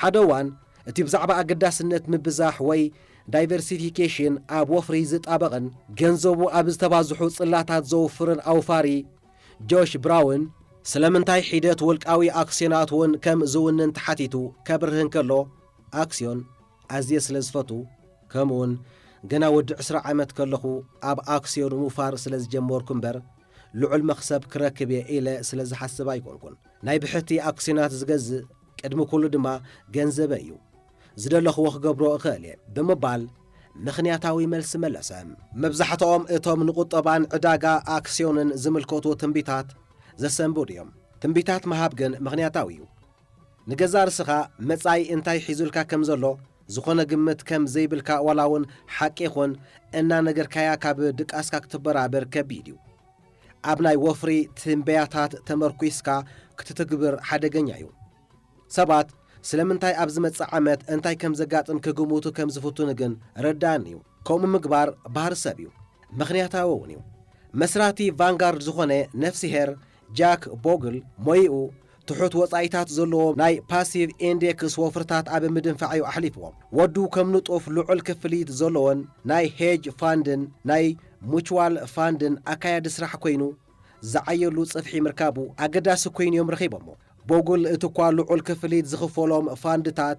حدوان እቲ ብዛዕባ ኣገዳስነት ምብዛሕ ወይ ዳይቨርሲፊኬሽን ኣብ ወፍሪ ዝጣበቕን ገንዘቡ ኣብ ዝተባዝሑ ጽላታት ዘውፍርን ኣውፋሪ ጆሽ ብራውን ስለምንታይ ሒደት ውልቃዊ ኣክስዮናት እውን ከም ዝውንን ተሓቲቱ ከብርህን ከሎ ኣክስዮን ኣዝየ ስለ ዝፈቱ ከምኡውን ገና ወዲ 10 ዓመት ከለኹ ኣብ ኣክስዮን ምፋር ስለ ዝጀመርኩ እምበር ልዑል መኽሰብ ክረክብ ኢለ ስለ ዝሓስብ ኣይኮንኩን ናይ ብሕቲ ኣክስዮናት ዝገዝእ ቅድሚ ኩሉ ድማ ገንዘበ እዩ ዝደለኽዎ ክገብሮ እኽእል እየ ብምባል ምኽንያታዊ መልሲ መለሰ መብዛሕትኦም እቶም ንቁጠባን ዕዳጋ ኣክስዮንን ዝምልከቱ ትንቢታት ዘሰንብዱ እዮም ትንቢታት መሃብ ግን ምኽንያታዊ እዩ ንገዛ ርስኻ መጻኢ እንታይ ሒዙልካ ከም ዘሎ ዝኾነ ግምት ከም ዘይብልካ ዋላውን ሓቂ ይኹን እና ነገርካያ ካብ ድቃስካ ክትበራበር ከቢድ እዩ ኣብ ናይ ወፍሪ ትንበያታት ተመርኩስካ ክትትግብር ሓደገኛ እዩ ሰባት ስለምንታይ ኣብ ዝመጽእ ዓመት እንታይ ከም ዘጋጥም ክግምቱ ከም ዝፍቱን ግን ረዳን እዩ ከምኡ ምግባር ባህር ሰብ እዩ ምኽንያታዊ እውን እዩ መስራቲ ቫንጋርድ ዝኾነ ነፍሲሄር ጃክ ቦግል ሞይኡ ትሑት ወጻኢታት ዘለዎ ናይ ፓሲቭ ኢንዴክስ ወፍርታት ኣብ ምድንፋዕ ኣሕሊፍዎም ወዱ ከም ንጡፍ ልዑል ክፍሊት ዘለዎን ናይ ሄጅ ፋንድን ናይ ሙቹዋል ፋንድን ኣካያዲ ስራሕ ኮይኑ ዝዓየሉ ጽፍሒ ምርካቡ ኣገዳሲ ኮይኑ እዮም ረኺቦሞ ቦግል እቲ እኳ ልዑል ክፍሊት ዝኽፈሎም ፋንድታት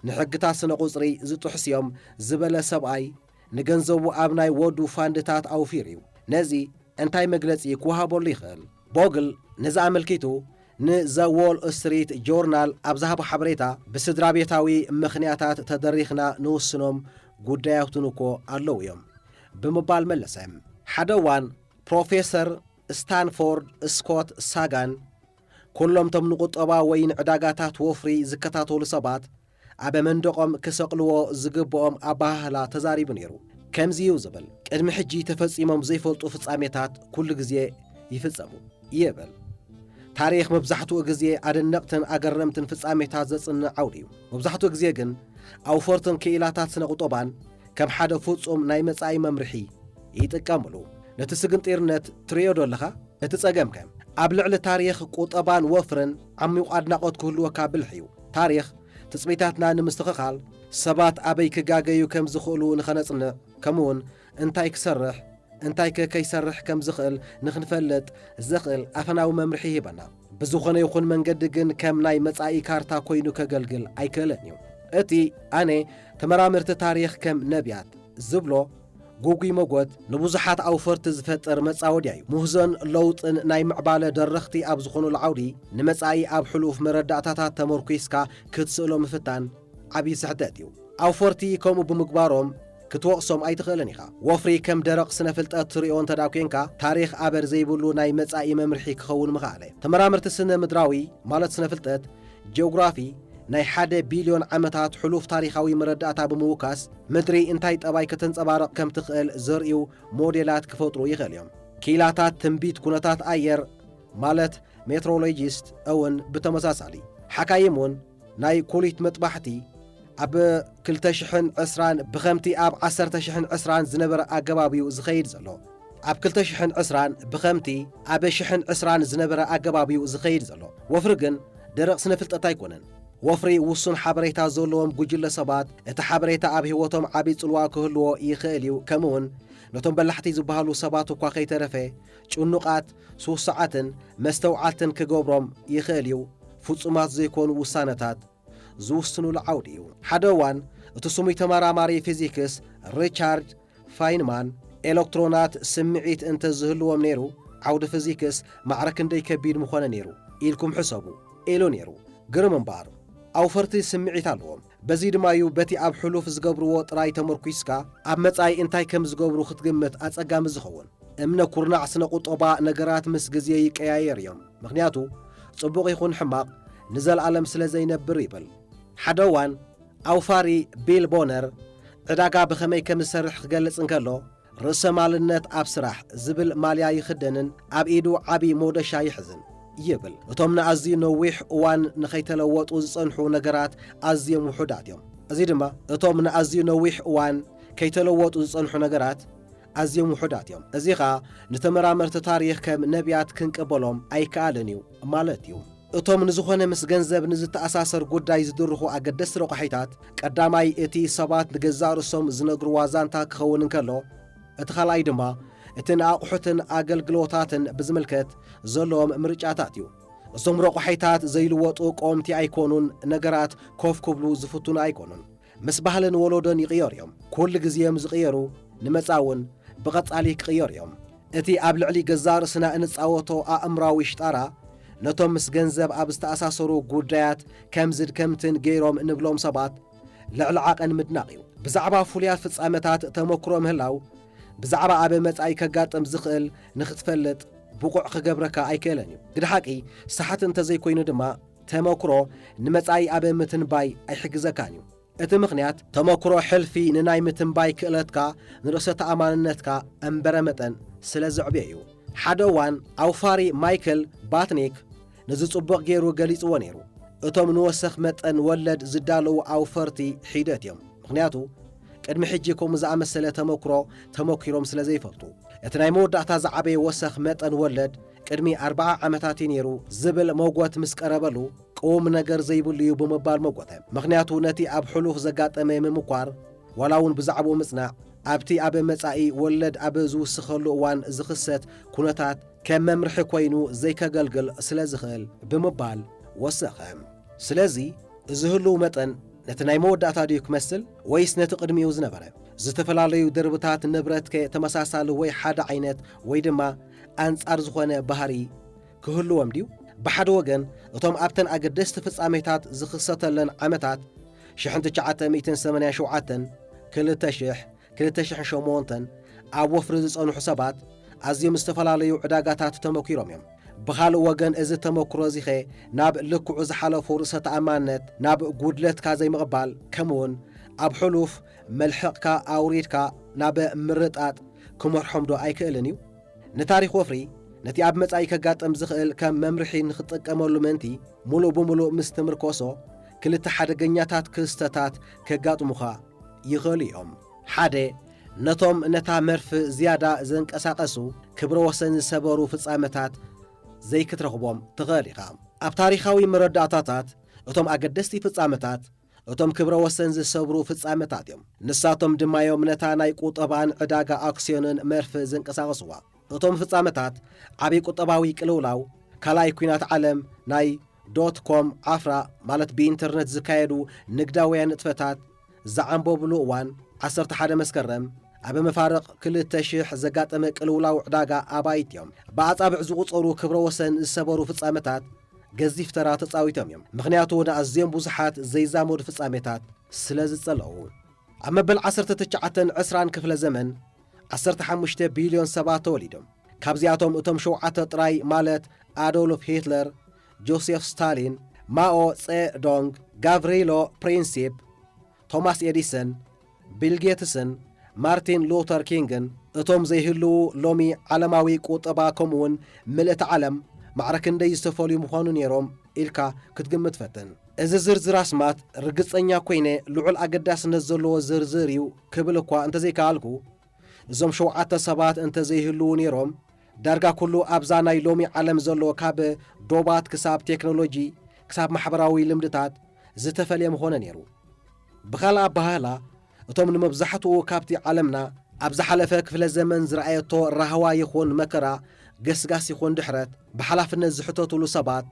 ንሕግታት ስነ ቁጽሪ ዝጥሕስ እዮም ዝበለ ሰብኣይ ንገንዘቡ ኣብ ናይ ወዱ ፋንድታት ኣውፊር እዩ ነዚ እንታይ መግለጺ ክወሃበሉ ይኽእል ቦግል ነዚ ኣመልኪቱ ንዘ ዎል ስትሪት ጆርናል ኣብ ዝሃቦ ሓበሬታ ብስድራ ቤታዊ ምኽንያታት ተደሪኽና ንውስኖም ጉዳያትን እኮ ኣለዉ እዮም ብምባል መለሰ ሓደ እዋን ፕሮፌሰር ስታንፎርድ ስኮት ሳጋን ኩሎም ቶም ንቁጠባ ወይ ንዕዳጋታት ወፍሪ ዝከታተሉ ሰባት ኣብ መንደቆም ክሰቕልዎ ዝግብኦም ኣባህላ ተዛሪቡ ነይሩ ከምዚ እዩ ዝብል ቅድሚ ሕጂ ተፈጺሞም ዘይፈልጡ ፍጻሜታት ኩሉ ግዜ ይፍጸሙ ይብል ታሪኽ መብዛሕትኡ ግዜ ኣደነቕትን ኣገረምትን ፍጻሜታት ዘጽንዕ ዓውዲ እዩ መብዛሕትኡ ግዜ ግን ኣውፈርትን ክኢላታት ስነ ቁጠባን ከም ሓደ ፍጹም ናይ መጻኢ መምርሒ ይጥቀምሉ ነቲ ስግንጢርነት ትርእዮ ዶለኻ እቲ ጸገምከ ኣብ ልዕሊ ታሪኽ ቁጠባን ወፍርን ዓሚቝ ኣድናቖት ክህልወካ ብልሕ እዩ ታሪኽ ትጽቢታትና ንምስትኽኻል ሰባት ኣበይ ክጋገዩ ከም ዝኽእሉ ንኸነጽንዕ ከምኡውን እንታይ ክሰርሕ እንታይ ከይሰርሕ ከም ዝኽእል ንኽንፈልጥ ዝኽእል ኣፈናዊ መምርሒ ይህበና ብዝኾነ ይኹን መንገዲ ግን ከም ናይ መጻኢ ካርታ ኮይኑ ከገልግል ኣይክእልን እዩ እቲ ኣነ ተመራምርቲ ታሪኽ ከም ነቢያት ዝብሎ ጉጉይ መጎት ንብዙሓት ኣውፈርቲ ዝፈጥር መጻወድያ እዩ ሙህዞን ለውጥን ናይ ምዕባለ ደረኽቲ ኣብ ዝኾኑ ዓውዲ ንመጻኢ ኣብ ሕሉፍ መረዳእታታት ተመርኩስካ ክትስእሎ ምፍታን ዓብዪ ስሕተት እዩ ኣውፈርቲ ከምኡ ብምግባሮም ክትወቕሶም ኣይትኽእልን ኢኻ ወፍሪ ከም ደረቕ ስነ ፍልጠት ትርእዮ እንተዳ ኮንካ ታሪኽ ኣበር ዘይብሉ ናይ መጻኢ መምርሒ ክኸውን ምኽኣለ ተመራምርቲ ስነ ምድራዊ ማለት ስነ ፍልጠት ጂኦግራፊ ናይ 1 ቢልዮን ዓመታት ሕሉፍ ታሪኻዊ መረዳእታ ብምውካስ ምድሪ እንታይ ጠባይ ከተንጸባረቕ ከም ትኽእል ዘርእዩ ሞዴላት ክፈጥሩ ይኽእል እዮም ኪላታት ትንቢት ኩነታት ኣየር ማለት ሜትሮሎጂስት እውን ብተመሳሳሊ ሓካይም እውን ናይ ኩሊት መጥባሕቲ ኣብ 2020 ብኸምቲ ኣብ 1020 ዝነበረ ኣገባቢኡ ዝኸይድ ዘሎ ኣብ 2020 ብኸምቲ ኣብ 1020 ዝነበረ ኣገባቢኡ ዝኸይድ ዘሎ ወፍሪ ግን ደረቕ ስነ ፍልጠት ኣይኮነን ወፍሪ ውሱን ሓበሬታ ዘለዎም ጉጅለ ሰባት እቲ ሓበሬታ ኣብ ህይወቶም ዓብዪ ጽልዋ ክህልዎ ይኽእል እዩ ከምኡውን ነቶም በላሕቲ ዝበሃሉ ሰባት እኳ ከይተረፈ ጭኑቓት ስውስዓትን መስተውዓትን ክገብሮም ይኽእል እዩ ፍጹማት ዘይኮኑ ውሳነታት ዝውስኑሉ ዓውዲ እዩ ሓደ እዋን እቲ ስሙይ ተመራማሪ ፊዚክስ ሪቻርድ ፋይንማን ኤሌክትሮናት ስምዒት እንተዝህልዎም ነይሩ ዓውዲ ፊዚክስ ማዕረክ እንደይ ከቢድ ምኾነ ነይሩ ኢልኩም ሕሰቡ ኢሉ ነይሩ ግርም እምበር ኣውፈርቲ ስምዒት ኣለዎም በዚ ድማ እዩ በቲ ኣብ ሕሉፍ ዝገብርዎ ጥራይ ተመርኩስካ ኣብ መጻኢ እንታይ ከም ዝገብሩ ክትግምት ኣጸጋሚ ዝኸውን እምነ ኩርናዕ ስነ ቁጠባ ነገራት ምስ ግዜ ይቀያየር እዮም ምኽንያቱ ጽቡቕ ይኹን ሕማቕ ንዘለዓለም ስለ ዘይነብር ይብል ሓደ እዋን ኣውፋሪ ቢል ቦነር ዕዳጋ ብኸመይ ከም ዝሰርሕ ክገልጽ እንከሎ ርእሰ ማልነት ኣብ ስራሕ ዝብል ማልያ ይኽደንን ኣብ ኢዱ ዓብዪ ሞደሻ ይሕዝን ይብል እቶም ንኣዝዩ ነዊሕ እዋን ንኸይተለወጡ ዝጸንሑ ነገራት ኣዝዮም ውሑዳት እዮም እዚ ድማ እቶም ንኣዝዩ ነዊሕ እዋን ከይተለወጡ ዝጸንሑ ነገራት ኣዝዮም ውሑዳት እዮም እዚ ኸኣ ንተመራመርቲ ታሪኽ ከም ነቢያት ክንቅበሎም ኣይከኣልን እዩ ማለት እዩ እቶም ንዝኾነ ምስ ገንዘብ ንዝተኣሳሰር ጉዳይ ዝድርኹ ኣገደስቲ ረቑሒታት ቀዳማይ እቲ ሰባት ንገዛእ ርእሶም ዝነግርዋ ዛንታ ክኸውን እንከሎ እቲ ካልኣይ ድማ እቲ ንኣቑሑትን ኣገልግሎታትን ብዝምልከት ዘለዎም ምርጫታት እዩ። እዞም ረቑሒታት ዘይልወጡ ቆምቲ ኣይኮኑን፣ ነገራት ኮፍ ክብሉ ዝፍቱን ኣይኮኑን። ምስ ባህልን ወለዶን ይቕየሩ እዮም። ኩሉ ግዜዮም ዝቕየሩ ንመጻውን ብቐጻሊ ክቕየሩ እዮም። እቲ ኣብ ልዕሊ ገዛእ ርእስና እንጻወቶ ኣእምራዊ ሽጣራ ነቶም ምስ ገንዘብ ኣብ ዝተኣሳሰሩ ጉዳያት ከም ዝድከምትን ገይሮም እንብሎም ሰባት ልዕሊ ዓቐን ምድናቕ እዩ። ብዛዕባ ፍሉያት ፍጻመታት ተመክሮ ምህላው ብዛዕባ ኣበ መጻኢ ከጋጥም ዝኽእል ንኽትፈልጥ ብቑዕ ክገብረካ ኣይክእለን እዩ። ግድሓቂ ሰሓት እንተዘይኮይኑ ድማ ተመክሮ ንመጻኢ ኣበ ምትንባይ ኣይሕግዘካን እዩ። እቲ ምኽንያት ተመክሮ ሕልፊ ንናይ ምትንባይ ክእለትካ ንርእሰ ተኣማንነትካ እምበረ መጠን ስለ ዘዕብየ እዩ። ሓደ እዋን ኣውፋሪ ማይክል ባትኒክ ንዝጽቡቕ ገይሩ ገሊጽዎ ነይሩ። እቶም ንወሰኽ መጠን ወለድ ዝዳለዉ ኣውፈርቲ ሒደት እዮም። ምኽንያቱ ቅድሚ ሕጂ ከምኡ ዝኣመሰለ ተመክሮ ተመኪሮም ስለ ዘይፈልጡ። እቲ ናይ መወዳእታ ዝዓበየ ወሰኽ መጠን ወለድ ቅድሚ 40 ዓመታት ነይሩ ዝብል መጎት ምስ ቀረበሉ ቅውም ነገር ዘይብሉ እዩ ብምባል መጎተ። ምኽንያቱ ነቲ ኣብ ሕሉፍ ዘጋጠመ ምምኳር ዋላ እውን ብዛዕባኡ ምጽናዕ ኣብቲ ኣበ መጻኢ ወለድ ኣበ ዝውስኸሉ እዋን ዝኽሰት ኩነታት ከም መምርሒ ኮይኑ ዘይከገልግል ስለ ዝኽእል ብምባል ወሰኸ። ስለዚ እዚ ህልው መጠን ነቲ ናይ መወዳእታ ድዩ ክመስል ወይስ ነቲ ቅድሚኡ ዝነበረ? ዝተፈላለዩ ድርብታት ንብረትከ ተመሳሳሊ ወይ ሓደ ዓይነት ወይ ድማ ኣንጻር ዝኾነ ባህሪ ክህልዎም ድዩ? ብሓደ ወገን እቶም ኣብተን ኣገደስቲ ፍጻሜታት ዝኽሰተለን ዓመታት 1987 2000 2008 ኣብ ወፍሪ ዝጸንሑ ሰባት ኣዝዮም ዝተፈላለዩ ዕዳጋታት ተመኪሮም እዮም። ብኻልእ ወገን እዚ ተመክሮ እዚኸ ናብ ልክዑ ዝሓለፉ ርእሰ ተኣማንነት ናብ ጉድለትካ ዘይምቕባል ከምኡውን ኣብ ሕሉፍ መልሕቕካ ኣውሪድካ ናብ ምርጣጥ ክመርሖም ዶ ኣይክእልን እዩ? ንታሪኽ ወፍሪ ነቲ ኣብ መጻኢ ከጋጥም ዝኽእል ከም መምርሒ ንኽጥቀመሉ ምንቲ ሙሉእ ብምሉእ ምስ ትምርኮሶ ክልተ ሓደገኛታት ክስተታት ከጋጥሙኻ ይኽእሉ እዮም። ሓደ ነቶም ነታ መርፊ ዝያዳ ዘንቀሳቐሱ ክብረ ወሰን ዝሰበሩ ፍጻመታት ዘይክትረኽቦም ትኽእል ኢኻ። ኣብ ታሪኻዊ መረዳእታታት እቶም ኣገደስቲ ፍጻመታት እቶም ክብረ ወሰን ዝሰብሩ ፍጻመታት እዮም። ንሳቶም ድማ እዮም ነታ ናይ ቁጠባን ዕዳጋ ኣክስዮንን መርፊ ዘንቀሳቐስዋ። እቶም ፍጻመታት ዓበይ ቁጠባዊ ቅልውላው፣ ካልኣይ ኩናት ዓለም፣ ናይ ዶትኮም ዓፍራ ማለት ብኢንተርነት ዝካየዱ ንግዳውያን ንጥፈታት ዝዓንበብሉ እዋን 11 መስከረም ኣብ መፋረቕ 2000 ዘጋጠመ ቅልውላው ዕዳጋ ኣባይት እዮም። ብኣጻብዕ ዝቝጸሩ ክብረ ወሰን ዝሰበሩ ፍጻመታት ገዚፍ ተራ ተጻዊቶም እዮም። ምኽንያቱ ንኣዝዮም ብዙሓት ዘይዛመዱ ፍጻሜታት ስለ ዝጸለዉ። ኣብ መበል 1920 ክፍለ ዘመን 15 ቢልዮን ሰባት ተወሊዶም። ካብዚኣቶም እቶም 7 ጥራይ ማለት ኣዶልፍ ሂትለር፣ ጆሴፍ ስታሊን፣ ማኦ ጼዶንግ፣ ጋቭሪሎ ፕሪንሲፕ፣ ቶማስ ኤዲሰን፣ ቢል ጌትስን ማርቲን ሉተር ኪንግን እቶም ዘይህልው ሎሚ ዓለማዊ ቁጠባ ከምኡውን ምልእቲ ዓለም ማዕረክንደይ ዝተፈልዩ ምዃኑ ነይሮም ኢልካ ክትግምት ፈትን። እዚ ዝርዝር ኣስማት ርግጸኛ ኮይነ ልዑል ኣገዳስነት ዘለዎ ዝርዝር እዩ ክብል እኳ እንተዘይከኣልኩ እዞም 7 ሰባት እንተዘይህልው ነይሮም ዳርጋ ኩሉ ኣብዛ ናይ ሎሚ ዓለም ዘሎ ካብ ዶባት ክሳብ ቴክኖሎጂ ክሳብ ማሕበራዊ ልምድታት ዝተፈልየ ምኾነ ነይሩ። ብኻልእ ኣባህላ እቶም ንመብዛሕትኡ ካብቲ ዓለምና ኣብ ዝሓለፈ ክፍለ ዘመን ዝረኣየቶ ራህዋ ይኹን መከራ ገስጋስ ይኹን ድሕረት ብሓላፍነት ዝሕተትሉ ሰባት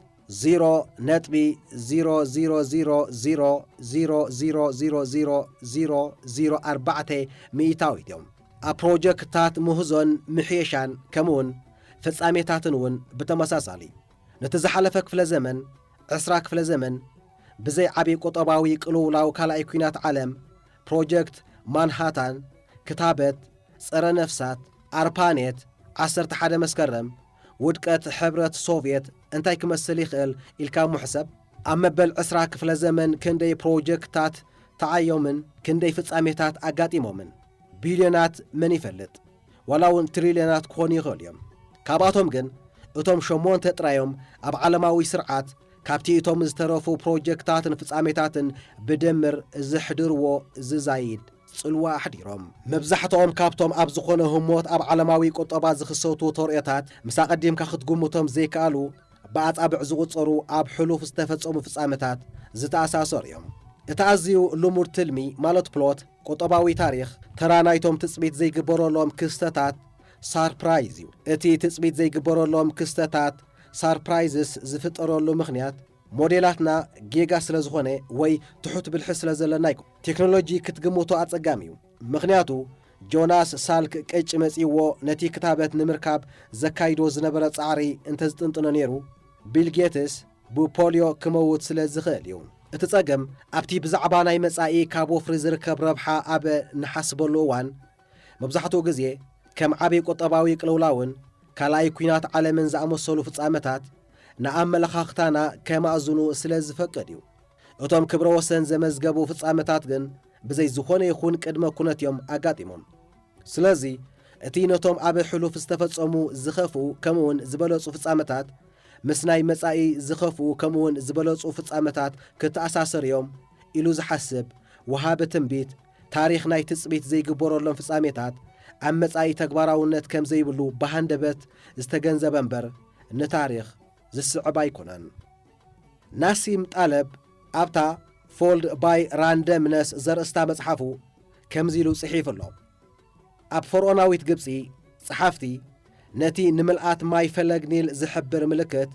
0.0000000004 ሚእታዊት እዮም። ኣብ ፕሮጀክትታት ምህዞን ምሕየሻን ከምኡውን ፍጻሜታትን እውን ብተመሳሳሊ ነቲ ዝሓለፈ ክፍለ ዘመን 20 ክፍለ ዘመን ብዘይ ዓብዪ ቁጠባዊ ቅልውላው ካልኣይ ኩናት ዓለም፣ ፕሮጀክት ማንሃታን፣ ክታበት፣ ጸረ ነፍሳት፣ ኣርፓኔት፣ 11 መስከረም፣ ውድቀት ሕብረት ሶቪየት እንታይ ክመስል ይኽእል ኢልካ ሙሕሰብ። ኣብ መበል 20 ክፍለ ዘመን ክንደይ ፕሮጀክትታት ተዓዮምን ክንደይ ፍጻሜታት ኣጋጢሞምን ቢልዮናት መን ይፈልጥ፣ ዋላ እውን ትሪልዮናት ክኾኑ ይኽእሉ እዮም። ካብኣቶም ግን እቶም 8 ጥራዮም ኣብ ዓለማዊ ስርዓት ካብቲ እቶም ዝተረፉ ፕሮጀክታትን ፍጻሜታትን ብድምር ዝሕድርዎ ዝዛይድ ጽልዋ ኣሕዲሮም። መብዛሕትኦም ካብቶም ኣብ ዝኾነ ህሞት ኣብ ዓለማዊ ቁጠባ ዝኽሰቱ ተርእዮታት ምሳ ቐዲምካ ክትግምቶም ዘይከኣሉ ብኣጻብዕ ዝቝጸሩ ኣብ ሕሉፍ ዝተፈጸሙ ፍጻመታት ዝተኣሳሰር እዮም። እቲ ኣዝዩ ልሙድ ትልሚ ማለት ፕሎት ቁጠባዊ ታሪኽ ተራ ናይቶም ትጽቢት ዘይግበረሎም ክስተታት ሳርፕራይዝ እዩ። እቲ ትጽቢት ዘይግበረሎም ክስተታት ሳርፕራይዝስ ዝፍጠረሉ ምኽንያት ሞዴላትና ጌጋ ስለ ዝኾነ ወይ ትሑት ብልሒ ስለ ዘለና ይኮ ቴክኖሎጂ ክትግምቶ ኣጸጋሚ እዩ። ምኽንያቱ ጆናስ ሳልክ ቅጭ መጺዎ ነቲ ክታበት ንምርካብ ዘካይዶ ዝነበረ ጻዕሪ እንተዝጥንጥኖ ነይሩ ቢል ጌትስ ብፖልዮ ክመውት ስለ ዝኽእል እዩ። እቲ ጸገም ኣብቲ ብዛዕባ ናይ መጻኢ ካብ ወፍሪ ዝርከብ ረብሓ ኣበ ንሓስበሉ እዋን መብዛሕትኡ ግዜ ከም ዓበይ ቁጠባዊ ቅልውላውን ካልኣይ ኩናት ዓለምን ዝኣመሰሉ ፍጻመታት ንኣመለኻኽታና ከማእዝኑ ስለ ዝፈቅድ እዩ። እቶም ክብረ ወሰን ዘመዝገቡ ፍጻመታት ግን ብዘይ ዝኾነ ይኹን ቅድመ ኩነት እዮም ኣጋጢሞም። ስለዚ እቲ ነቶም ኣብ ሕሉፍ ዝተፈጸሙ ዝኸፍኡ ከምኡውን ዝበለጹ ፍጻመታት ምስ ናይ መጻኢ ዝኸፍኡ ከምኡውን ዝበለጹ ፍጻመታት ክትኣሳሰር እዮም ኢሉ ዝሓስብ ወሃበ ትንቢት ታሪኽ ናይ ትጽቢት ዘይግበረሎም ፍጻሜታት ኣብ መጻኢ ተግባራውነት ከም ዘይብሉ ብሃንደበት ዝተገንዘበ እምበር ንታሪኽ ዝስዕብ ኣይኮነን። ናሲም ጣለብ ኣብታ ፎልድ ባይ ራንደምነስ ዘርእስታ መጽሓፉ ከምዚ ኢሉ ጽሒፍ ኣሎ። ኣብ ፈርዖናዊት ግብፂ ጸሓፍቲ ነቲ ንምልኣት ማይ ፈለግ ኒል ዝሕብር ምልክት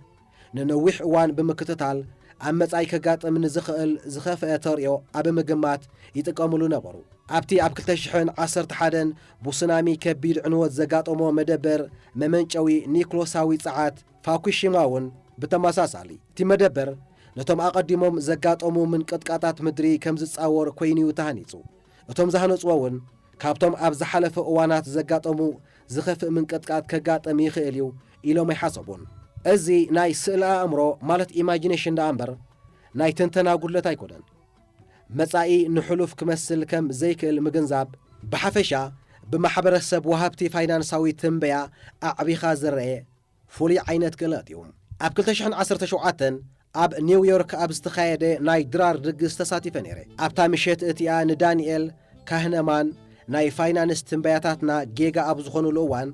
ንነዊሕ እዋን ብምክትታል ኣብ መጻኢ ከጋጥም ንዝኽእል ዝኸፍአ ተርእዮ ኣብ ምግማት ይጥቀምሉ ነበሩ። ኣብቲ ኣብ 2011 ብሱናሚ ከቢድ ዕንወት ዘጋጠሞ መደበር መመንጨዊ ኒክሎሳዊ ጸዓት ፋኩሺማ እውን ብተመሳሳሊ እቲ መደበር ነቶም ኣቐዲሞም ዘጋጠሙ ምንቅጥቃጣት ምድሪ ከም ዝጻወር ኮይኑ ተሃኒጹ። እቶም ዝሃነጽዎ እውን ካብቶም ኣብ ዝሓለፈ እዋናት ዘጋጠሙ ዝኸፍእ ምንቅጥቃጥ ከጋጠም ይኽእል እዩ ኢሎም ኣይሓሰቡን። እዚ ናይ ስእሊ ኣእምሮ ማለት ኢማጂኔሽን ዳ እምበር ናይ ትንተና ጉድለት ኣይኮነን። መጻኢ ንሕሉፍ ክመስል ከም ዘይክእል ምግንዛብ ብሓፈሻ ብማሕበረሰብ ወሃብቲ ፋይናንሳዊ ትንበያ ኣዕቢኻ ዝርአ ፍሉይ ዓይነት ክእለት እዩ። ኣብ 2017 ኣብ ኒውዮርክ ኣብ ዝተኻየደ ናይ ድራር ድግስ ተሳቲፈ ነይረ። ኣብታ ምሸት እቲኣ ንዳንኤል ካህነማን ናይ ፋይናንስ ትንበያታትና ጌጋ ኣብ ዝኾኑሉ እዋን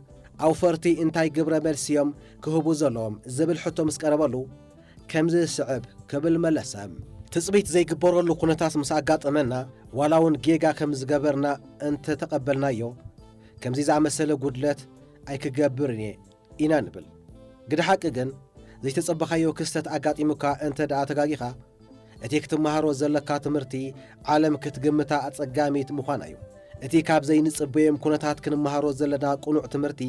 ኣውፈርቲ እንታይ ግብረ መልሲዮም ክህቡ ዘለዎም ዝብል ሕቶ ምስ ቀረበሉ ከምዚ ስዕብ ክብል መለሰም። ትጽቢት ዘይግበረሉ ኩነታት ምስ ኣጋጠመና ዋላውን ጌጋ ከም ዝገበርና እንተተቐበልናዮ ከምዚ ዝኣመሰለ ጉድለት ኣይክገብርን እየ ኢና ንብል። ግዲ ሓቂ ግን ዘይተጸበኻዮ ክስተት ኣጋጢሙካ እንተ ደኣ ተጋጊኻ እቲ ክትመሃሮ ዘለካ ትምህርቲ ዓለም ክትግምታ ኣጸጋሚት ምዃና እዩ። እቲ ካብ ዘይንጽበዮም ኩነታት ክንመሃሮ ዘለና ቁኑዕ ትምህርቲ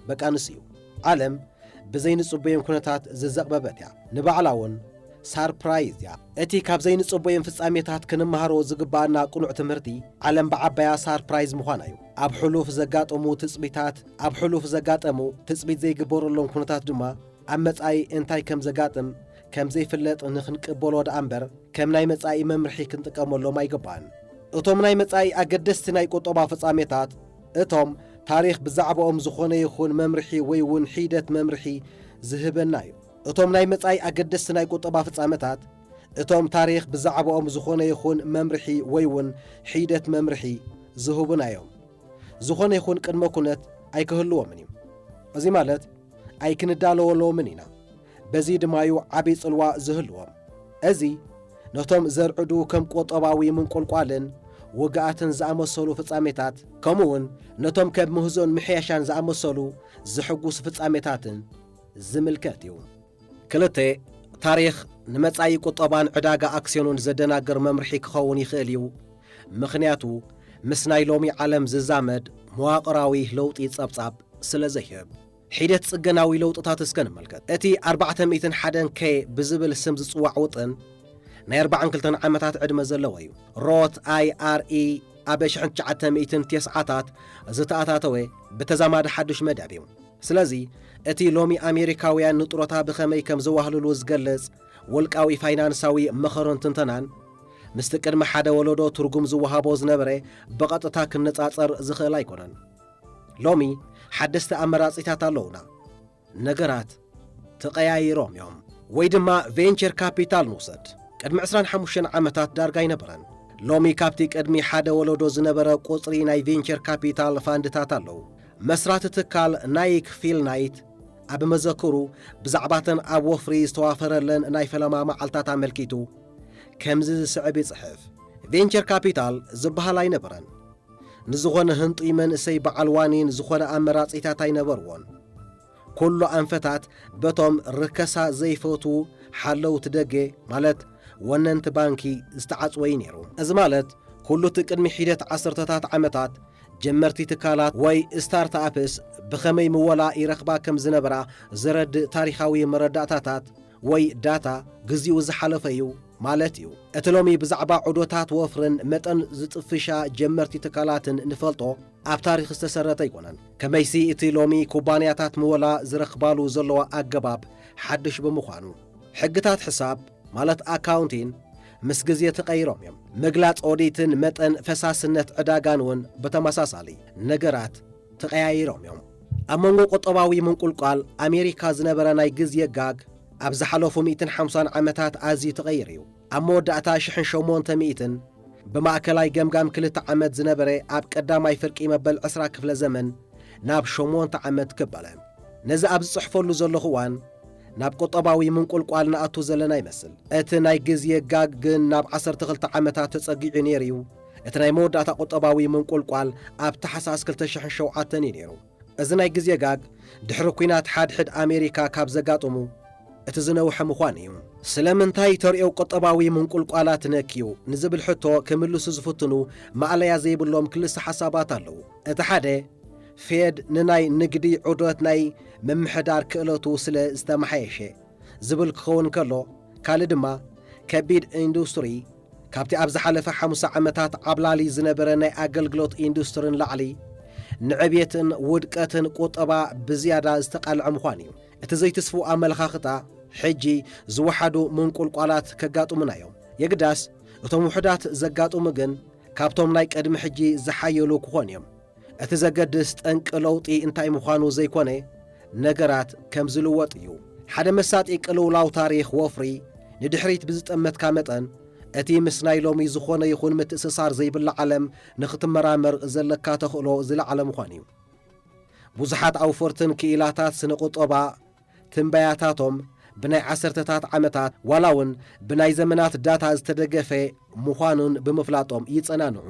በቃንስ እዩ። ዓለም ብዘይንጽበዮም ኩነታት ዝዘቕበበት እያ፣ ንባዕላ እውን ሳርፕራይዝ እያ። እቲ ካብ ዘይንጽበዮም ፍጻሜታት ክንመሃሮ ዝግባአና ቁኑዕ ትምህርቲ ዓለም ብዓባያ ሳርፕራይዝ ምዃና እዩ። ኣብ ሕሉፍ ዘጋጠሙ ትጽቢት ዘይግበረሎም ኩነታት ድማ ኣብ መጻኢ እንታይ ከም ዘጋጥም ከም ዘይፍለጥ ንኽንቅበሎ ደኣ እምበር ከም ናይ መጻኢ መምርሒ ክንጥቀመሎም ኣይገባን። እቶም ናይ መጻኢ ኣገደስቲ ናይ ቁጠባ ፍጻሜታት እቶም ታሪኽ ብዛዕባኦም ዝኾነ ይኹን መምርሒ ወይ እውን ሒደት መምርሒ ዝህበና እዩ። እቶም ናይ መጻኢ ኣገደስቲ ናይ ቁጠባ ፍጻሜታት እቶም ታሪኽ ብዛዕባኦም ዝኾነ ይኹን መምርሒ ወይ እውን ሒደት መምርሒ ዝህቡና እዮም። ዝኾነ ይኹን ቅድመ ኩነት ኣይክህልዎምን እዩ። እዚ ማለት ኣይክንዳለወሎምን ኢና። በዚ ድማዩ ዓበይ ጽልዋ ዝህልዎም። እዚ ነቶም ዘርዕዱ ከም ቁጠባዊ ምንቆልቋልን ውግኣትን ዝኣመሰሉ ፍጻሜታት ከምኡውን ነቶም ከም ምህዞን ምሕያሻን ዝኣመሰሉ ዝሕጉስ ፍጻሜታትን ዝምልከት እዩ። 2 ታሪኽ ንመጻኢ ቁጠባን ዕዳጋ ኣክስዮኑን ዘደናገር መምርሒ ክኸውን ይኽእል እዩ። ምኽንያቱ ምስ ናይ ሎሚ ዓለም ዝዛመድ መዋቕራዊ ለውጢ ጸብጻብ ስለ ዘይህብ። ሒደት ጽገናዊ ለውጥታት እስከ ንመልከት። እቲ 401 K ብዝብል ስም ዝጽዋዕ ውጥን ናይ 42 ዓመታት ዕድመ ዘለዎ እዩ። ሮት IRE ኣብ 1990ታት ዝተኣታተወ ብተዛማዲ ሓድሽ መደብ እዩ። ስለዚ እቲ ሎሚ ኣሜሪካውያን ንጡረታ ብኸመይ ከም ዝዋህልሉ ዝገልጽ ውልቃዊ ፋይናንሳዊ መኸሮን ትንተናን ምስቲ ቅድሚ ሓደ ወለዶ ትርጉም ዝወሃቦ ዝነበረ ብቐጥታ ክነጻጸር ዝኽእል ኣይኮነን። ሎሚ ሓደስቲ ኣመራጺታት ኣለውና። ነገራት ተቐያይሮም እዮም። ወይ ድማ ቬንቸር ካፒታል ንውሰድ። ቅድሚ 25 ዓመታት ዳርጋ ይነበረን። ሎሚ ካብቲ ቅድሚ ሓደ ወለዶ ዝነበረ ቁጽሪ ናይ ቬንቸር ካፒታል ፋንድታት ኣለዉ። መስራቲ ትካል ናይክ ፊል ናይት ኣብ መዘክሩ ብዛዕባተን ኣብ ወፍሪ ዝተዋፈረለን ናይ ፈለማ መዓልታት ኣመልኪቱ ከምዚ ዝስዕብ ይጽሕፍ። ቬንቸር ካፒታል ዝበሃል ኣይነበረን። ንዝኾነ ህንጡይ መንእሰይ በዓል ዋኒን ዝኾነ ኣመራጺታት ኣይነበርዎን። ኩሉ ኣንፈታት በቶም ርከሳ ዘይፈቱ ሓለውቲ ደገ ማለት ወነንቲ ባንኪ ዝተዓጽወይ ነይሩ። እዚ ማለት ኩሉ እቲ ቅድሚ ሒደት ዓሰርተታት ዓመታት ጀመርቲ ትካላት ወይ ስታርትኣፕስ ብኸመይ ምወላ ይረኽባ ከም ዝነበራ ዝረድእ ታሪኻዊ መረዳእታታት ወይ ዳታ ግዚኡ ዝሓለፈ እዩ ማለት እዩ። እቲ ሎሚ ብዛዕባ ዑዶታት ወፍርን መጠን ዝጥፍሻ ጀመርቲ ትካላትን ንፈልጦ ኣብ ታሪኽ ዝተሰረተ ኣይኮነን። ከመይሲ እቲ ሎሚ ኩባንያታት ምወላ ዝረኽባሉ ዘለዋ ኣገባብ ሓድሽ ብምዃኑ ሕግታት ሕሳብ ማለት ኣካውንቲን ምስ ግዜ ተቐይሮም እዮም። ምግላጽ ኦዲትን መጠን ፈሳስነት ዕዳጋን እውን በተመሳሳሊ ነገራት ተቐያይሮም እዮም። ኣብ መንጎ ቁጠባዊ ምንቁልቋል ኣሜሪካ ዝነበረ ናይ ግዜ ጋግ ኣብ ዝሓለፉ 150 ዓመታት ኣዝዩ ተቐይር እዩ። ኣብ መወዳእታ 1800 ብማእከላይ ገምጋም 2 ዓመት ዝነበረ ኣብ ቀዳማይ ፍርቂ መበል 20 ክፍለ ዘመን ናብ 8 ዓመት ክበለ። ነዚ ኣብ ዝጽሕፈሉ ዘለኹ እዋን ናብ ቁጠባዊ ምንቁልቋል ንኣቱ ዘለና ይመስል። እቲ ናይ ግዜ ጋግ ግን ናብ 12 ዓመታት ተጸጊዑ ነይሩ እዩ። እቲ ናይ መወዳእታ ቁጠባዊ ምንቁልቋል ኣብ ታሕሳስ 2007 እዩ ነይሩ። እዚ ናይ ግዜ ጋግ ድሕሪ ኩናት ሓድሕድ ኣሜሪካ ካብ ዘጋጥሙ እቲ ዝነውሐ ምዃን እዩ። ስለምንታይ ተሪኦ ቁጠባዊ ምንቁልቋላት ነኪዩ ንዝብል ሕቶ ክምልሱ ዝፍትኑ ማዕለያ ዘይብሎም ክልተ ሓሳባት ኣለዉ። እቲ ሓደ ፌድ ንናይ ንግዲ ዑደት ናይ ምምሕዳር ክእለቱ ስለ ዝተመሓየሸ ዝብል ክኸውን ከሎ፣ ካልእ ድማ ከቢድ ኢንዱስትሪ ካብቲ ኣብ ዝሓለፈ 5 ዓመታት ዓብላሊ ዝነበረ ናይ ኣገልግሎት ኢንዱስትሪን ላዕሊ ንዕብየትን ውድቀትን ቁጠባ ብዝያዳ ዝተቃልዐ ምዃን እዩ። እቲ ዘይትስፉ ኣመለኻኽታ ሕጂ ዝወሓዱ ምንቁልቋላት ከጋጥሙና እዮም። የግዳስ እቶም ውሕዳት ዘጋጥሙ ግን ካብቶም ናይ ቀድሚ ሕጂ ዝሓየሉ ክኾን እዮም። እቲ ዘገድስ ጠንቂ ለውጢ እንታይ ምዃኑ ዘይኮነ ነገራት ከም ዝልወጥ እዩ። ሓደ መሳጢ ቅልውላው ታሪኽ ወፍሪ ንድሕሪት ብዝጠመትካ መጠን እቲ ምስ ናይ ሎሚ ዝኾነ ይኹን ምትእስሳር ዘይብላ ዓለም ንኽትመራመር ዘለካ ተኽእሎ ዝለዓለ ምዃን እዩ። ብዙሓት ኣውፈርትን ክኢላታት ስነ ቁጠባ ትንበያታቶም ብናይ ዓሰርተታት ዓመታት ዋላ እውን ብናይ ዘመናት ዳታ ዝተደገፈ ምዃኑን ብምፍላጦም ይጸናንዑ።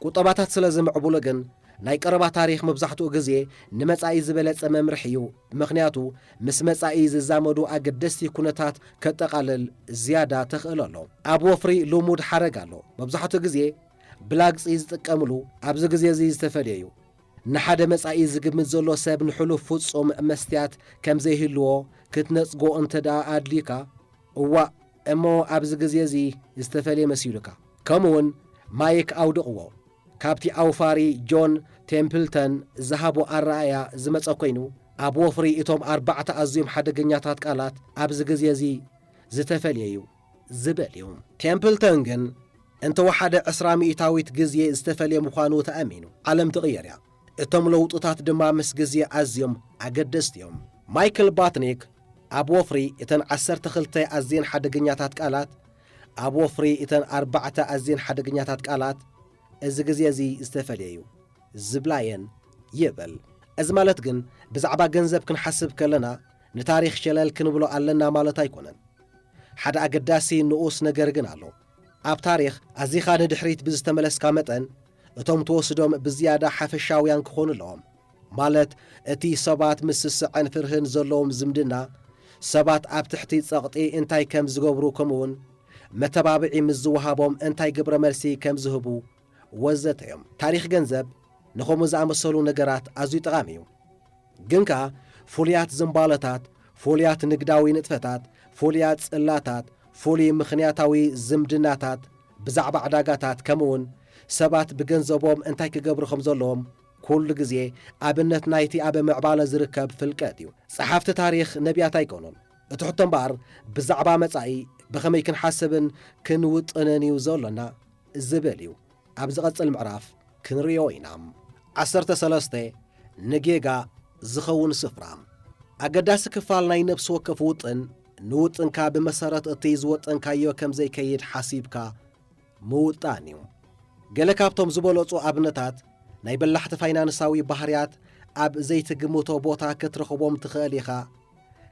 ቁጠባታት ስለ ዝምዕቡሉ ግን ናይ ቀረባ ታሪኽ መብዛሕትኡ ግዜ ንመጻኢ ዝበለጸ መምርሕ እዩ። ምኽንያቱ ምስ መጻኢ ዝዛመዱ ኣገደስቲ ኩነታት ከጠቓልል ዝያዳ ተኽእል ኣሎ። ኣብ ወፍሪ ልሙድ ሓረግ ኣሎ። መብዛሕትኡ ግዜ ብላግፂ ዝጥቀምሉ ኣብዚ ግዜ እዚ ዝተፈልየ እዩ። ንሓደ መጻኢ ዝግምት ዘሎ ሰብ ንሕሉፍ ፍጹም መስትያት ከም ዘይህልዎ ክትነጽጎ እንተዳ ኣድሊካ እዋ እሞ ኣብዚ ግዜ እዚ ዝተፈልየ መሲሉካ። ከምኡውን ማይክ ኣውድቕዎ ካብቲ ኣውፋሪ ጆን ቴምፕልተን ዝሃቦ ኣረኣያ ዝመጸ ኮይኑ ኣብ ወፍሪ እቶም 4 ኣዝዮም ሓደገኛታት ቃላት ኣብዚ ግዜ እዚ ዝተፈልየ እዩ ዝብል እዩ። ቴምፕልተን ግን እንተወሓደ 20 ሚእታዊት ግዜ ዝተፈልየ ምዃኑ ተኣሚኑ ዓለም ትቕየር እያ። እቶም ለውጥታት ድማ ምስ ግዜ ኣዝዮም ኣገደስቲ እዮም። ማይክል ባትኒክ ኣብ ወፍሪ እተን 12 ኣዝየን ሓደገኛታት ቃላት ኣብ ወፍሪ እተን 4 ኣዝየን ሓደገኛታት ቃላት እዚ ግዜ እዚ ዝተፈልየ እዩ ዝብላየን ይብል። እዚ ማለት ግን ብዛዕባ ገንዘብ ክንሓስብ ከለና ንታሪኽ ሸለል ክንብሎ ኣለና ማለት ኣይኮነን። ሓደ ኣገዳሲ ንኡስ ነገር ግን ኣሎ። ኣብ ታሪኽ ኣዚኻ ንድሕሪት ብዝተመለስካ መጠን እቶም ተወስዶም ብዝያዳ ሓፈሻውያን ክኾኑ ኣለዎም። ማለት እቲ ሰባት ምስ ስስዕን ፍርህን ዘለዎም ዝምድና፣ ሰባት ኣብ ትሕቲ ጸቕጢ እንታይ ከም ዝገብሩ፣ ከምኡውን መተባብዒ ምስ ዝወሃቦም እንታይ ግብረ መልሲ ከም ዝህቡ ወዘተ እዮም። ታሪኽ ገንዘብ ንኸምኡ ዝኣመሰሉ ነገራት ኣዝዩ ጠቓሚ እዩ። ግን ከኣ ፍሉያት ዝምባለታት፣ ፍሉያት ንግዳዊ ንጥፈታት፣ ፍሉያት ጽላታት፣ ፍሉይ ምኽንያታዊ ዝምድናታት ብዛዕባ ዕዳጋታት ከምኡውን ሰባት ብገንዘቦም እንታይ ክገብሩ ከም ዘለዎም ኩሉ ግዜ ኣብነት ናይቲ ኣብ ምዕባለ ዝርከብ ፍልቀት እዩ። ጸሓፍቲ ታሪኽ ነቢያት ኣይኮኑን። እቲ ሕቶ እምበኣር ብዛዕባ መጻኢ ብኸመይ ክንሓስብን ክንውጥንን እዩ ዘሎና ዝብል እዩ። ኣብ ዝቐጽል ምዕራፍ ክንርእዮ ኢና። 13 ንጌጋ ዝኸውን ስፍራ ኣገዳሲ ክፋል ናይ ነፍሲ ወከፍ ውጥን ንውጥንካ ብመሰረት እቲ ዝወጠንካዮ ከም ዘይከይድ ሓሲብካ ምውጣን እዩ። ገለ ካብቶም ዝበለጹ ኣብነታት ናይ በላሕቲ ፋይናንሳዊ ባህርያት أب زيت جموتو بوتا كترخبوم تخاليخا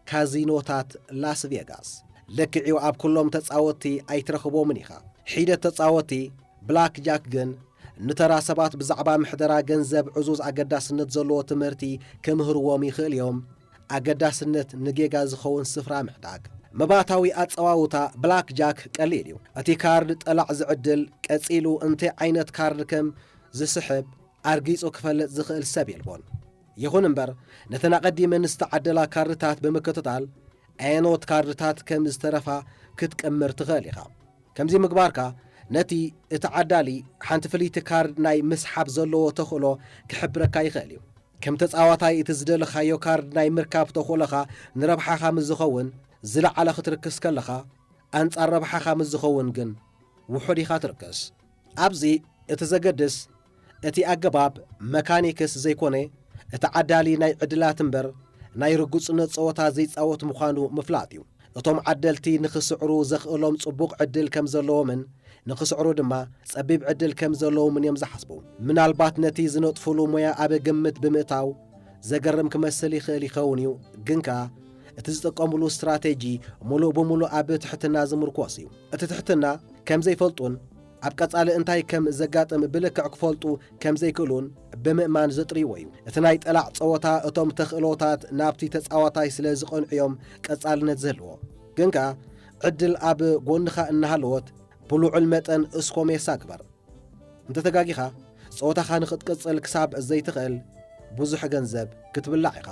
كازينوتات لاس فيغاس لكعيو أب كلهم تتصاوتي أي ترخبو منيخا حيدة تتصاوتي بلاك جاك جن نترى سبات بزعبا محدرا جنزب عزوز أقداس نتزلو تمرتي كمهرووم يخيل يوم أقداس نت نجيجا زخون سفرا محتاج مباتاوي أتصواوتا بلاك جاك قليليو أتي كارد طلع زعدل كتسيلو انتي عينت كارد كم زسحب أرقيسو كفلت زخيل سبيل بون يخون انبر نتناقدي من استعدلا كاردتات بمكتتال عينوت كاردتات كم استرفا كتكمر تغاليخا كمزي مقباركا نتي اتعدالي حانت فليت كارد ناي مسحب زلو تخلو كحبركا يخاليو كم تتصاوتاي اتزدل خايو كارد ناي مركاب تخولخا نربحا خامز زخون زلع على خطركس كلخا أنت الربحا خامز زخون جن وحودي خاطركس أبزي اتزقدس اتي أقباب ميكانيكس زي كوني اتعدالي ناي عدلات انبر ناي رقص صوتا زي صوت مخانو مفلاتيو እቶም ዓደልቲ ንኽስዕሩ ዘኽእሎም ጽቡቕ ዕድል ከም ዘለዎምን ንኽስዕሩ ድማ ጸቢብ ዕድል ከም ዘለዎምን እዮም ዝሓስቡ ምናልባት ነቲ ዝነጥፍሉ ሞያ ኣብ ግምት ብምእታው ዘገርም ክመስል ይኽእል ይኸውን እዩ ግንካ እቲ ዝጥቀምሉ ስትራቴጂ ሙሉእ ብምሉእ ኣብ ትሕትና ዝምርኮስ እዩ እቲ ትሕትና ከም ዘይፈልጡን ኣብ ቀጻሊ እንታይ ከም ዘጋጥም ብልክዕ ክፈልጡ ከም ዘይክእሉን ብምእማን ዘጥርይዎ እዩ እቲ ናይ ጠላዕ ፀወታ እቶም ተኽእሎታት ናብቲ ተፃዋታይ ስለ ዝቐንዕዮም ቀጻልነት ዘህልዎ ግንካ ዕድል ኣብ ጎንኻ እናሃለወት ብልዑል መጠን እስኮሜሳ ግበር እንተተጋጊኻ ፀወታኻ ንኽትቅፅል ክሳብ ዘይትኽእል ብዙሕ ገንዘብ ክትብላዕ ኢኻ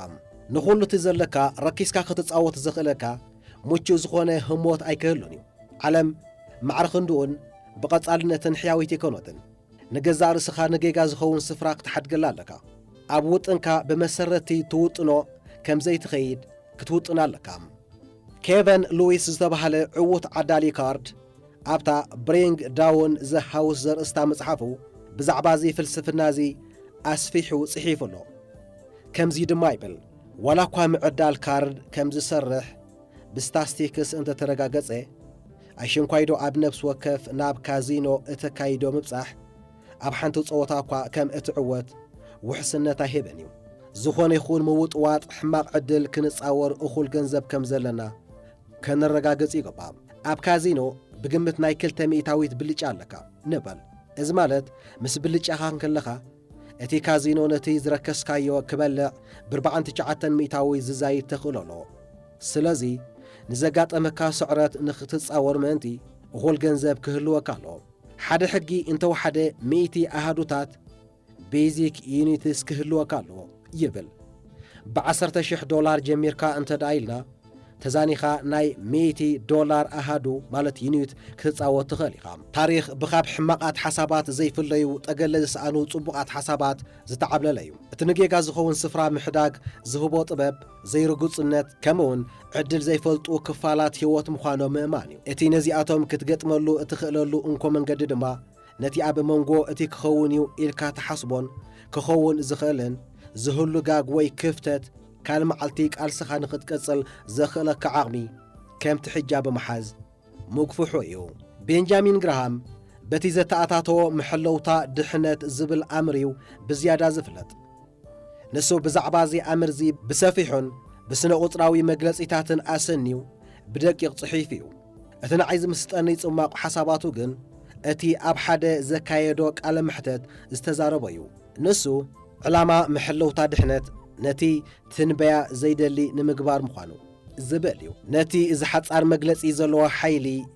ንኹሉ እቲ ዘለካ ረኪስካ ክትፃወት ዝኽእለካ ምቹው ዝኾነ ህሞት ኣይክህሉን እዩ ዓለም ማዕርኽንድኡን بقصالنتن حياويتي كونوتن نجزار سخا نجيجا زخون سفراق تحدقل لك أب وطنكا بمسرتي توطنو كم زي تخيد كتوطنا لكام كيفن لويس زتبحل عوت عدالي كارد أبتا برينج داون زا هاوس زر استام صحافو بزعبازي فلسفنازي أسفيحو صحيفو له كم زيد مايبل ولا قام عدال كارد كم زي سرح بستاستيكس انت ترقاقصي عشان كايدو أب نفس وكف ناب كازينو اتكايدو مبصح أب حنتو صوتاكوا كم اتعوت وحسنة هبنيو زخون يخون موت وات حماق عدل كنصاور أخول جنزب كم زلنا كان الرقاقص يقبام أب كازينو بقمت ناي كلتا ميتاويت بليج علكا نبل إزمالت مس بليج أخان كلخا اتي كازينو نتي زركس كايو كبلع بربعان تجعتن ميتاوي ززايد تخلولو سلازي نزقات أمكا سعرات نختتصاور منتي وخول جنزب كهلو كالو حدا حقي انتو حدا ميتي أهادوتات بيزيك يونيتس كهلو كالو يبل $10,000 جميركا انت دايلنا تزانيخا ناي $100 أهادو مالت يونيت كتتصاور تخليخا تاريخ بخاب حماقات حسابات زي فليو تقلل سأنو صبقات حسابات زتعبل ليو اتنقيقا زخون سفرا محداق زهبو طبب زي رقصنت كمون عدل زي فلطو كفالات هيوت مخانو مأمانيو اتي نزياتهم كتقتملو اتخللو انكو من قدد ما نتي عب منغو اتي كخونيو إلكا تحسبون كخون زخلن زهلو قاق وي كفتت كان معلتيك ألسخا نختقصل زخلك عغمي كم تحجاب محاز مقفحو إيو بنجامين جراهام بتي زتأتاتو محلوتا دحنت زبل أمريو بزيادة زفلت نسو بزعبازي أمرزي بسفيحون بسنة قطراوي مجلس إتاتن أسنيو بدقيق صحيفيو أتنا عايز مستقني تسماق حساباتو جن أتي أبحادة زكايدوك على محتد استزاربيو نسو علامة محلوتا دحنت نتي تنبيا زيدلي نمقبار مخانو زباليو نتي إذا حتصار مجلس إزالوا حيلي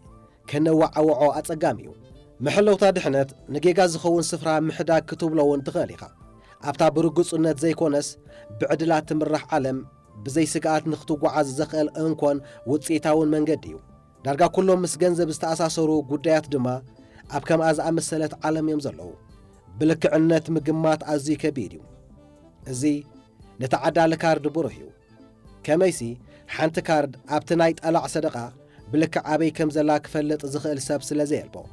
كنوع عوعو أتقاميو محلو تادحنت نجيجا زخون سفرا محدا كتب لون تغاليخا أبتا برقص النت زي كونس بعدلات تمرح علم بزي سقات نختو قعاز زخل انكون وطيتاون منقديو دارقا كلهم مسجنزب استأساسرو قدايات دما أبكم أز أمسلت عالم يمزلو بلكعنت مقمات أزي كبيريو زي نتعدى لكارد برهيو كميسي حانت كارد أبتنايت ألع صدقة بلك عبي كم زلاك فلت زخل سابس لزيلبو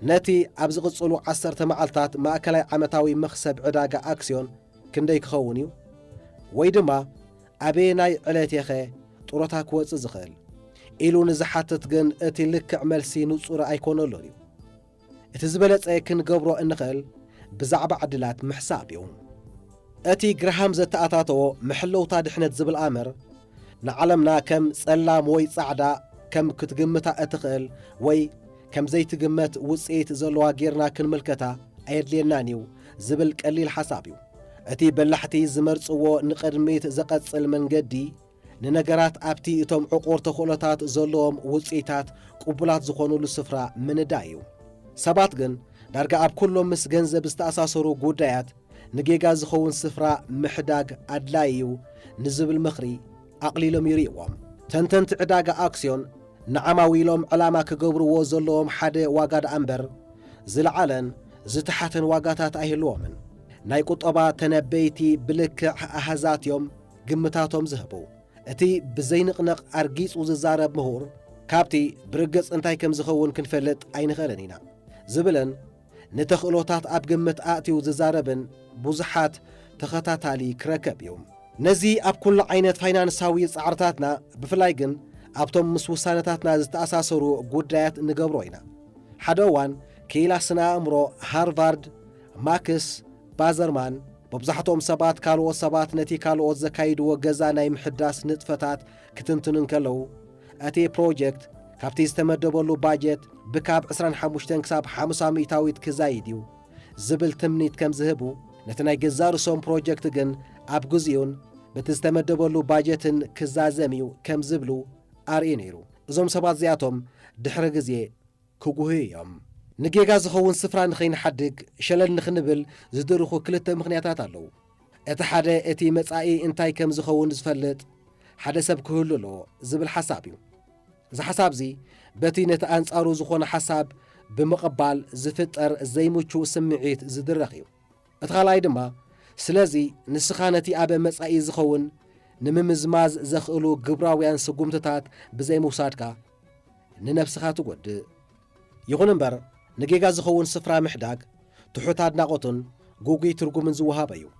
نتي أبز قصلو 10 معلتات ما أكلاي عمتاوي مخسب عداقة أكسيون كنديك خونيو ويدما أبي ناي عليت يخي طورتا كوز زخل إلو نزحاتت جن اتي لك عمل سينو صورة أيكونو لونيو اتزبلت اي كن قبرو النخل بزعب عدلات محسابيو أتي جراهام زتأتاتو محلو تادحنت زبل آمر نعلمنا كم سلام وي صعدا كم كتقمتا أتخل وي كم زي تقمت وسئيت زلوا غيرنا كنملكتا أيدلينانيو زبل قليل حسابيو أتي بلحتي زمرصو نقدميت زقصل منجدي ننجرات أبتي إتم عقور تخولتات زلوم وسئيتات قبلات زخونو للسفرة من دايو سبات جن دارجا أب كلهم مس جنزب استأساسرو قدايات نجيجا زخون سفرة محداج أدلايو نزبل مخري أقليلهم يريقوم تنتنت عداجا أكسيون نعماويلهم علامة كجبرو وزلهم حد واجد أمبر زلعلن زتحتن واجاتات أهلومن نايقط أبا تنبيتي بلك أحزاتهم قمتاتهم زهبو أتي بزينقنق أرجيس وززارب مهور كابتي برقص انتاي كم زخون كنفلت أين خلنينا زبلن نتخلوتات أب قمت آتي وززاربن بوزحات تخطاتالي كركب يوم نزي أب كل عينة فاينانساوي صعرتاتنا بفلايقن أبتم مسوسانتاتنا زتأساسرو قدرات نقبروينا حدوان كيلا سنا أمرو هارفارد ماكس بازرمان ببزحتهم سبات كالو سبات نتي كالو زكايد وغزانا محداس نطفتات كتنتنن كلو أتي بروجكت كابتي استمدبولو باجت بكاب 25 كساب 500 تاويت كزايديو زبل تمنيت كم زهبو نتناي جزارو سوم بروجكت جن أب جزيون بتستمدبولو باجتن كزازميو كم زبلو أرينيرو زوم سبات زياتهم دحر جزيه كوغوهيام نجيجا زخون سفران خين حدق شلل نخنبل زدرخو كلتا مخنياتات اللو اتحادة اتي متعي انتاي كم زخون زفلت حدا سب كهلو زبل حسابيو زي حساب زي بتي نتأنصارو زخون حساب بمقبال زفتر زي موچو سمعيت زدرخيو اتخالاي دما سلازي نسخانتي ابا متعي زخون نممزماز زخلو قبراويان سقومتتات بزي موسادكا ننفسخاتو قد يغون امبر نجيجا زخون سفرة محداق تحوتاد ناقوتن قوقي ترقو من زوهابيو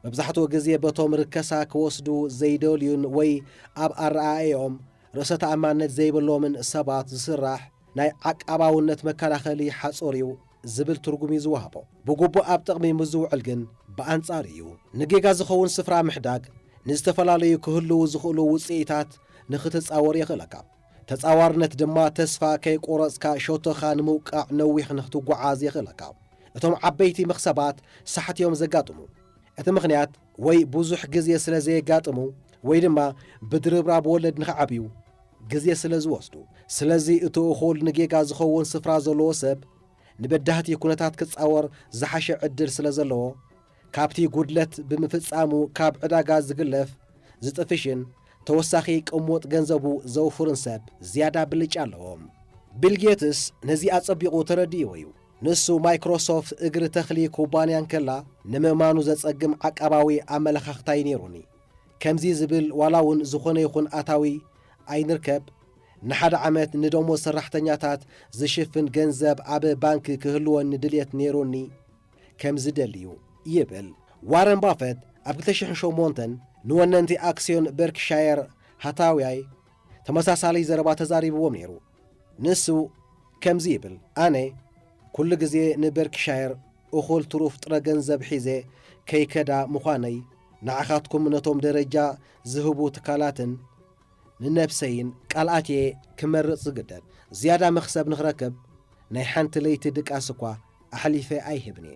مبزحتو قزيه بطوم ركسا كوسدو زيدوليون وي اب ارائيهم رأسة امانت زيبلو من السبات زسراح ناي عقاباونت مكالاخلي حصوريو زبل ترقو زوهابو بقوبو اب تقمي مزو علقن بانصاريو نجيجا زخون سفرة محداق نزتفلاليو كهلو زخولو وصيتات نختز اور يخلقا تتصاورنت دما تسفا كي قرصكا شوتخا نموقع نويح نختو قعاز يخلقا اتم عبيتي مخسبات صحتيهم زقاطمو اتم مخنيات وي بوزح قزيه سلازي قاطمو وي دما بدربرا بولد نخعبيو قزيه سلازوستو سلازي اتو خول نجيقا زخون سفرا زلو سب نبدهت يكونتات كتصاور زحش عدل سلازلو كابتي قدلت بمفصامو كاب عداغا زقلف زطفشن توساخي قموت ገንዘቡ ዘውፍርን ሰብ ዝያዳ ብልጭ ኣለዎም ቢል ጌትስ ነዚ አጸቢቁ ተረዲዩ ንሱ ማይክሮሶፍት እግሪ ተኽሊ ኩባንያን ከላ ንምእማኑ ዘጸግም ዓቀባዊ ኣመለኻኽታይ ነይሩኒ ከምዚ ዝብል ዋላውን ዝኾነ ይኹን ኣታዊ ኣይንርከብ ንሓደ ዓመት ንደሞ ሰራሕተኛታት ዝሽፍን ገንዘብ ኣብ ባንክ ክህልወን ድልየት ነይሩኒ ከም ዝደልዩ ይብል ዋረን ባፈት ኣብ 2008 نوننتي أكسيون بيركشاير هاتاوياي تمساسالي زربا تزاريبوم نيرو نسو كم زيبل أنا كل جزي نبركشاير أخول تروف ترجنزب حيزة كي كدا مخاني نعخاتكم منتهم درجة زهبو تكالاتن ننفسين كالاتي كمر صقدر زيادة مخسب نخركب نيحان تلي تدك أسقوا أحلي في أي هبني